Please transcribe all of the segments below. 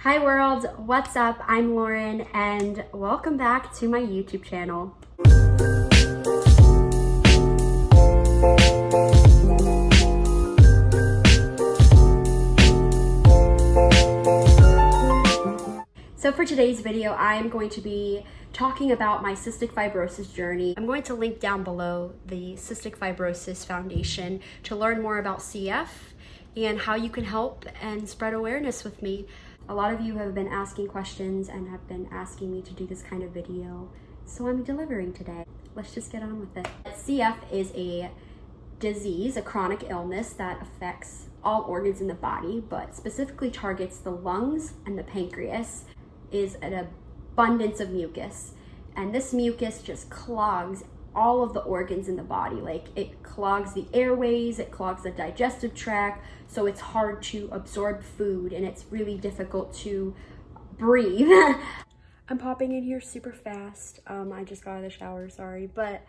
Hi world, what's up? I'm Lauren and welcome back to my YouTube channel. So for today's video, I am going to be talking about my cystic fibrosis journey. I'm going to link down below the Cystic Fibrosis Foundation to learn more about CF and how you can help and spread awareness with me. A lot of you have been asking questions and have been asking me to do this kind of video, so I'm delivering today. Let's just get on with it. CF is a disease, a chronic illness that affects all organs in the body, but specifically targets the lungs and the pancreas. Is an abundance of mucus, and this mucus just clogs all of the organs in the body. Like, it clogs the airways, it clogs the digestive tract, so it's hard to absorb food and it's really difficult to breathe. I'm popping in here super fast. I just got out of the shower, sorry, but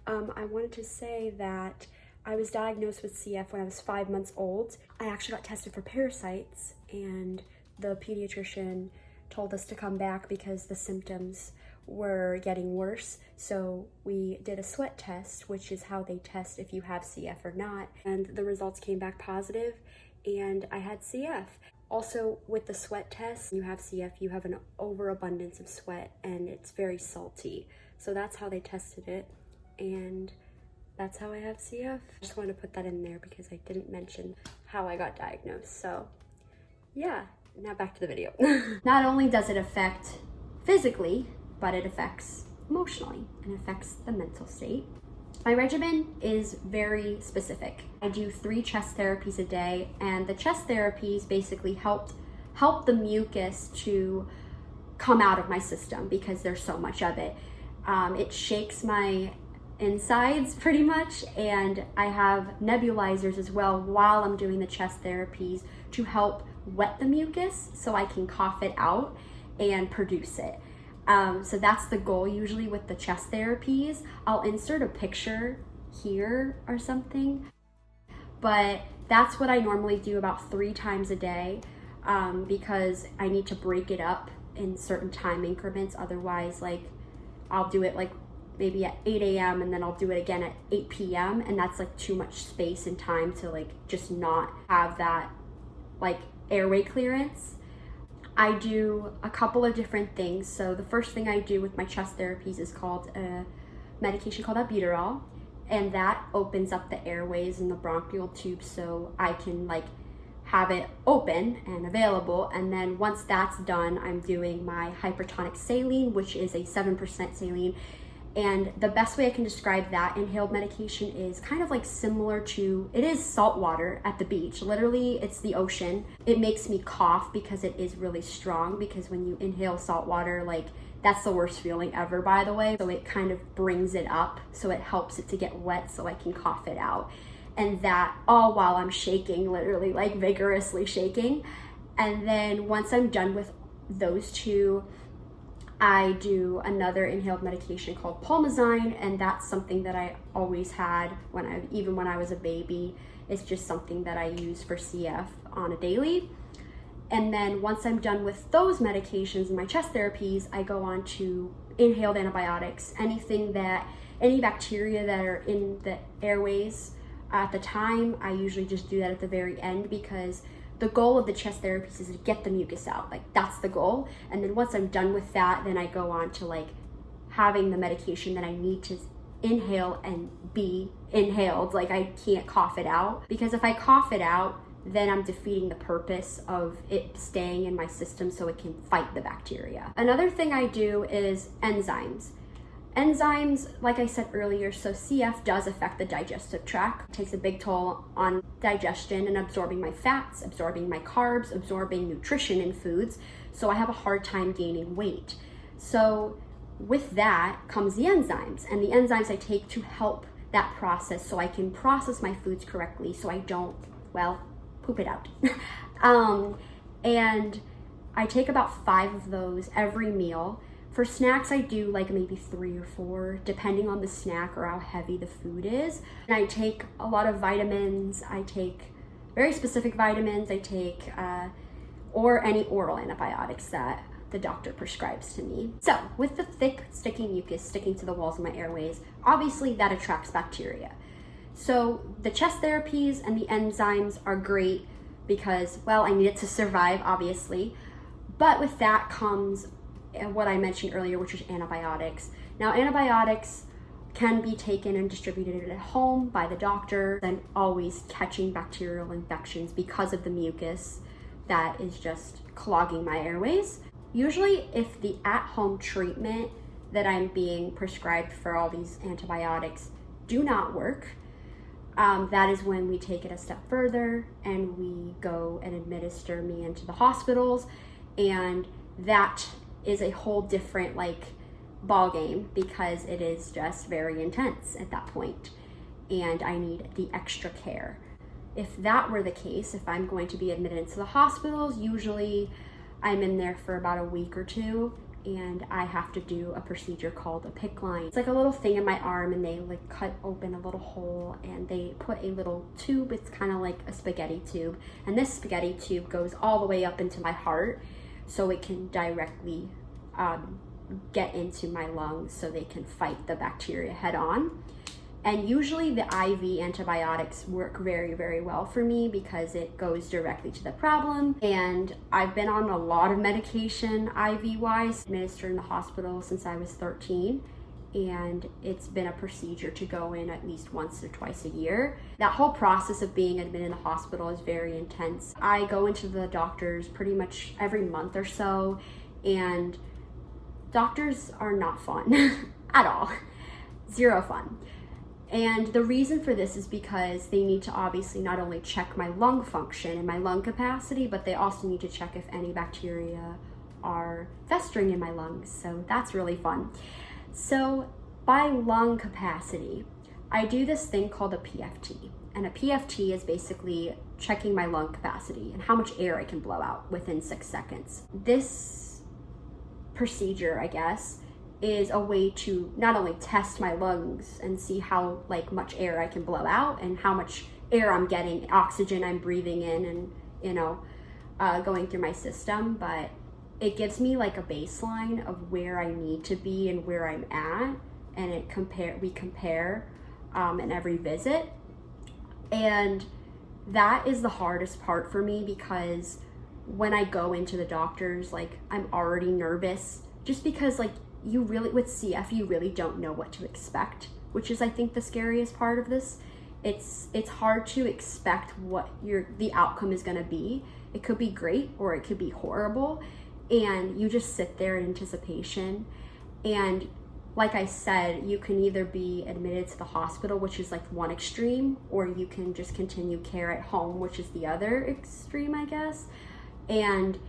I wanted to say that I was diagnosed with CF when I was 5 months old. I actually got tested for parasites, and the pediatrician told us to come back because the symptoms were getting worse. So we did a sweat test, which is how they test if you have CF or not. And the results came back positive and I had CF. Also, with the sweat test, you have CF, you have an overabundance of sweat and it's very salty. So that's how they tested it. And that's how I have CF. I just wanted to put that in there because I didn't mention how I got diagnosed. So yeah. Now back to the video. Not only does it affect physically, but it affects emotionally and affects the mental state. My regimen is very specific. I do 3 chest therapies a day, and the chest therapies basically help the mucus to come out of my system because there's so much of it. It shakes my insides pretty much, and I have nebulizers as well while I'm doing the chest therapies to help wet the mucus so I can cough it out and produce it. So that's the goal usually with the chest therapies. I'll insert a picture here or something, but that's what I normally do about 3 times a day because I need to break it up in certain time increments. Otherwise, like, I'll do it like maybe at 8 a.m. and then I'll do it again at 8 p.m. and that's like too much space and time to like just not have that like airway clearance. I do a couple of different things. So the first thing I do with my chest therapies is called a medication called albuterol, and that opens up the airways and the bronchial tube so I can like have it open and available. And then once that's done, I'm doing my hypertonic saline, which is a 7% saline. And the best way I can describe that inhaled medication is kind of like similar to, it is salt water at the beach. Literally, it's the ocean. It makes me cough because it is really strong, because when you inhale salt water, like, that's the worst feeling ever, by the way. So it kind of brings it up, so it helps it to get wet so I can cough it out. And that all while I'm shaking, literally like vigorously shaking. And then once I'm done with those 2, I do another inhaled medication called Pulmazine, and that's something that I always had even when I was a baby. It's just something that I use for CF on a daily. And then once I'm done with those medications and my chest therapies, I go on to inhaled antibiotics. Any bacteria that are in the airways at the time, I usually just do that at the very end, because the goal of the chest therapies is to get the mucus out. Like, that's the goal. And then once I'm done with that, then I go on to like having the medication that I need to inhale and be inhaled. Like, I can't cough it out, because if I cough it out, then I'm defeating the purpose of it staying in my system so it can fight the bacteria. Another thing I do is enzymes. Enzymes, like I said earlier, so CF does affect the digestive tract. It takes a big toll on digestion and absorbing my fats, absorbing my carbs, absorbing nutrition in foods. So I have a hard time gaining weight. So with that comes the enzymes, and the enzymes I take to help that process so I can process my foods correctly so I don't, well, poop it out. And I take about 5 of those every meal. For snacks, I do like maybe 3 or 4, depending on the snack or how heavy the food is. And I take a lot of vitamins. I take very specific vitamins. I take or any oral antibiotics that the doctor prescribes to me. So with the thick, sticky mucus sticking to the walls of my airways, obviously that attracts bacteria. So the chest therapies and the enzymes are great because, well, I need it to survive, obviously. But with that comes what I mentioned earlier, which is antibiotics. Now, antibiotics can be taken and distributed at home by the doctor, and always catching bacterial infections because of the mucus that is just clogging my airways. Usually, if the at-home treatment that I'm being prescribed for all these antibiotics do not work, that is when we take it a step further and we go and administer me into the hospitals, and that is a whole different ball game because it is just very intense at that point, and I need the extra care. If that were the case, if I'm going to be admitted into the hospitals, usually I'm in there for about a week or two, and I have to do a procedure called a PICC line. It's like a little thing in my arm, and they cut open a little hole and they put a little tube. It's kind of like a spaghetti tube, and this spaghetti tube goes all the way up into my heart so it can directly get into my lungs so they can fight the bacteria head on. And usually the IV antibiotics work very, very well for me because it goes directly to the problem. And I've been on a lot of medication IV-wise, administered in the hospital since I was 13. And it's been a procedure to go in at least once or twice a year. That whole process of being admitted in the hospital is very intense. I go into the doctors pretty much every month or so, and doctors are not fun at all. Zero fun. And the reason for this is because they need to obviously not only check my lung function and my lung capacity, but they also need to check if any bacteria are festering in my lungs. So that's really fun. So by lung capacity, I do this thing called a PFT. And a PFT is basically checking my lung capacity and how much air I can blow out within 6 seconds. This procedure, I guess, is a way to not only test my lungs and see how much air I can blow out and how much air I'm getting, oxygen I'm breathing in, and going through my system, but it gives me a baseline of where I need to be and where I'm at, and we compare in every visit. And that is the hardest part for me because when I go into the doctors, I'm already nervous just because you really, with CF, you really don't know what to expect, which is, I think, the scariest part of this. It's hard to expect what the outcome is going to be. It could be great or it could be horrible, and you just sit there in anticipation. And like I said, you can either be admitted to the hospital, which is one extreme, or you can just continue care at home, which is the other extreme, I guess. And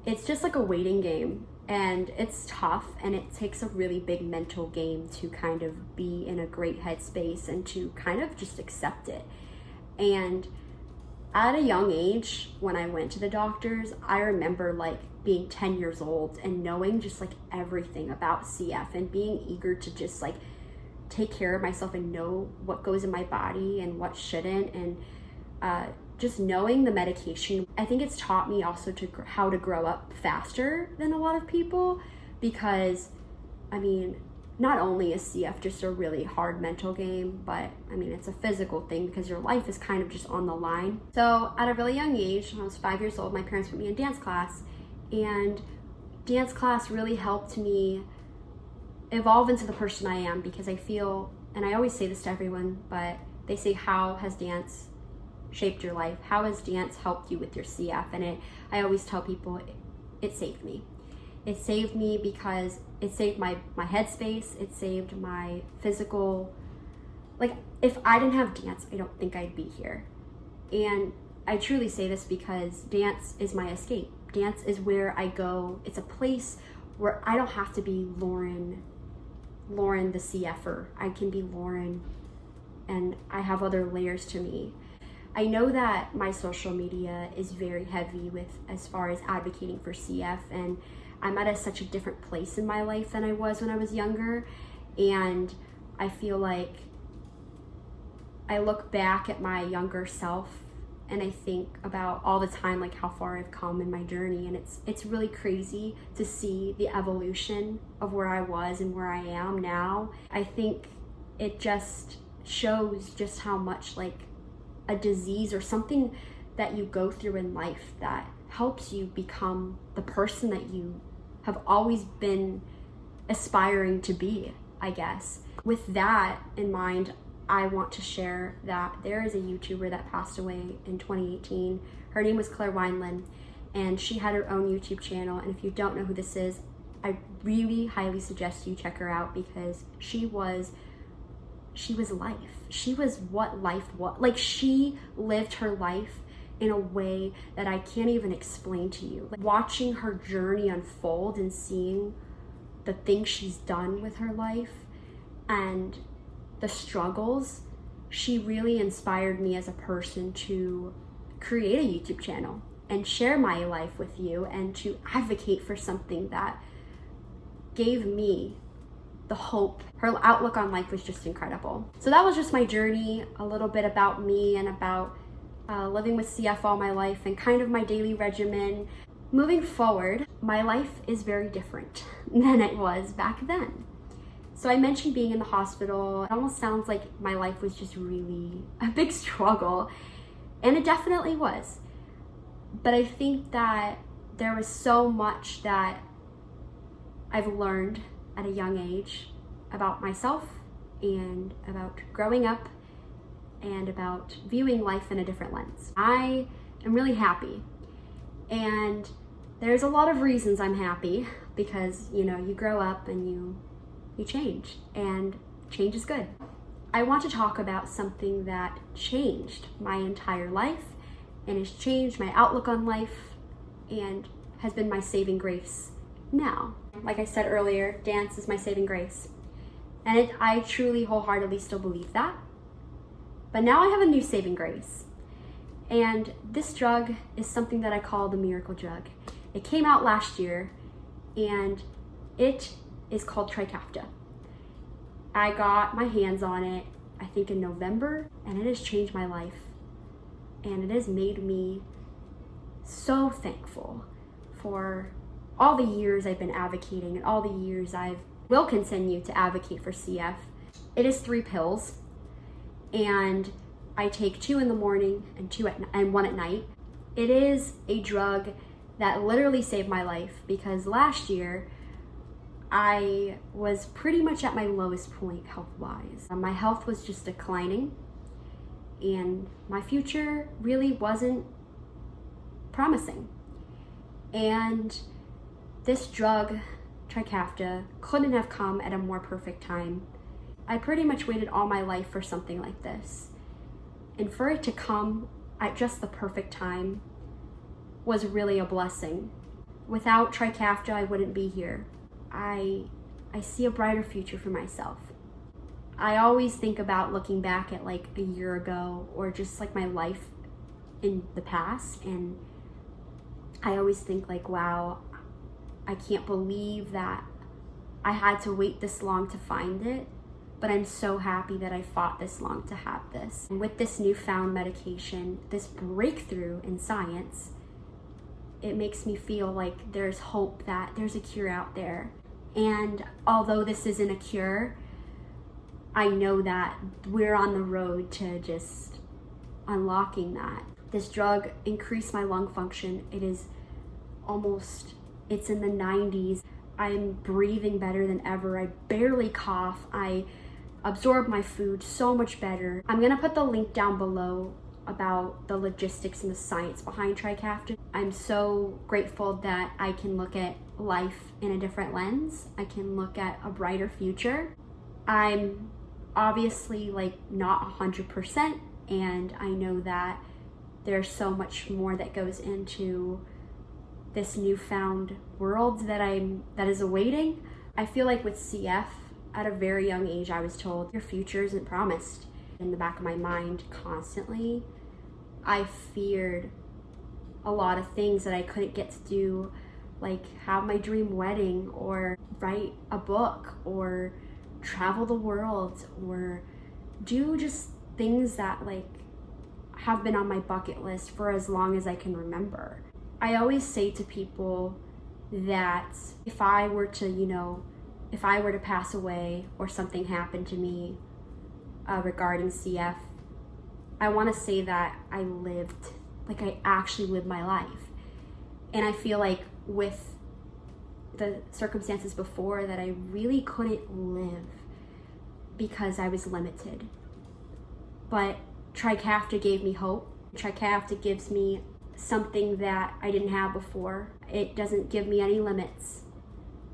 it's just a waiting game. And it's tough, and it takes a really big mental game to kind of be in a great headspace and to kind of just accept it. And at a young age, when I went to the doctors, I remember being 10 years old and knowing just everything about CF and being eager to just take care of myself and know what goes in my body and what shouldn't, and just knowing the medication. I think it's taught me also how to grow up faster than a lot of people, because not only is CF just a really hard mental game, but it's a physical thing because your life is kind of just on the line. So at a really young age, when I was 5 years old, my parents put me in dance class, and dance class really helped me evolve into the person I am, because I feel, and I always say this to everyone, but they say, how has dance shaped your life? How has dance helped you with your CF? And I always tell people it saved me. It saved me because it saved my headspace. It saved my physical, if I didn't have dance, I don't think I'd be here. And I truly say this because dance is my escape. Dance is where I go. It's a place where I don't have to be Lauren the CFer. I can be Lauren, and I have other layers to me. I know that my social media is very heavy as far as advocating for CF, and I'm at such a different place in my life than I was when I was younger, and I feel I look back at my younger self and I think about all the time like how far I've come in my journey, and it's really crazy to see the evolution of where I was and where I am now. I think it just shows just how much like a disease or something that you go through in life that helps you become the person that you have always been aspiring to be, I guess. With that in mind, I want to share that there is a YouTuber that passed away in 2018. Her name was Claire Wineland, and she had her own YouTube channel. And if you don't know who this is, I really highly suggest you check her out, because she was life. She was what life was. Like, she lived her life in a way that I can't even explain to you. Like, watching her journey unfold and seeing the things she's done with her life and the struggles, she really inspired me as a person to create a YouTube channel and share my life with you and to advocate for something that gave me the hope. Her outlook on life was just incredible. So that was just my journey, a little bit about me and about living with CF all my life and kind of my daily regimen. Moving forward, my life is very different than it was back then. So I mentioned being in the hospital. It almost sounds like my life was just really a big struggle, and it definitely was. But I think that there was so much that I've learned at a young age about myself and about growing up and about viewing life in a different lens. I am really happy, and there's a lot of reasons I'm happy, because you grow up and you change, and change is good. I want to talk about something that changed my entire life and has changed my outlook on life and has been my saving grace now. Like I said earlier, dance is my saving grace, and I truly wholeheartedly still believe that. But now I have a new saving grace, and this drug is something that I call the miracle drug. It came out last year, and it is called Trikafta. I got my hands on it, I think in November, and it has changed my life. And it has made me so thankful for all the years I've been advocating and all the years I will continue to advocate for CF. It is 3 pills, and I take 2 in the morning and 1 at night. It is a drug that literally saved my life, because last year I was pretty much at my lowest point health-wise. My health was just declining, and my future really wasn't promising. And this drug, Trikafta, couldn't have come at a more perfect time. I pretty much waited all my life for something like this, and for it to come at just the perfect time was really a blessing. Without Trikafta, I wouldn't be here. I see a brighter future for myself. I always think about looking back at like a year ago, or just like my life in the past, and I always think like, wow, I can't believe that I had to wait this long to find it, but I'm so happy that I fought this long to have this. And with this newfound medication, this breakthrough in science, it makes me feel like there's hope, that there's a cure out there. And although this isn't a cure, I know that we're on the road to just unlocking that. This drug increased my lung function. It's in the 90s. I'm breathing better than ever. I barely cough. I absorb my food so much better. I'm gonna put the link down below about the logistics and the science behind Trikafta. I'm so grateful that I can look at life in a different lens. I can look at a brighter future. I'm obviously like not 100%, and I know that there's so much more that goes into this newfound world that is awaiting. I feel like with CF, at a very young age, I was told your future isn't promised. In the back of my mind constantly, I feared a lot of things that I couldn't get to do, like have my dream wedding, or write a book, or travel the world, or do just things that like have been on my bucket list for as long as I can remember. I always say to people that if I were to pass away or something happened to me regarding CF, I want to say that I actually lived my life. And I feel like with the circumstances before that I really couldn't live because I was limited. But Trikafta gave me hope. Trikafta gives me something that I didn't have before. It doesn't give me any limits.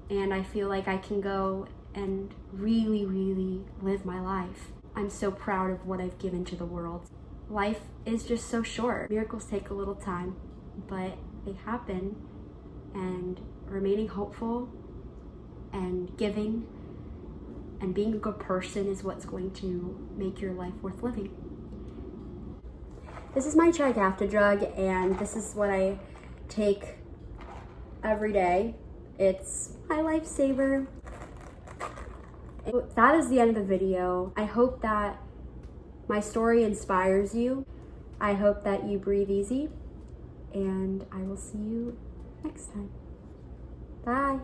And I feel like I can go and really, really live my life. I'm so proud of what I've given to the world. Life is just so short. Miracles take a little time, but they happen. And remaining hopeful and giving and being a good person is what's going to make your life worth living. This is my Trikafta drug, and this is what I take every day. It's my lifesaver. That is the end of the video. I hope that my story inspires you. I hope that you breathe easy, and I will see you next time. Bye.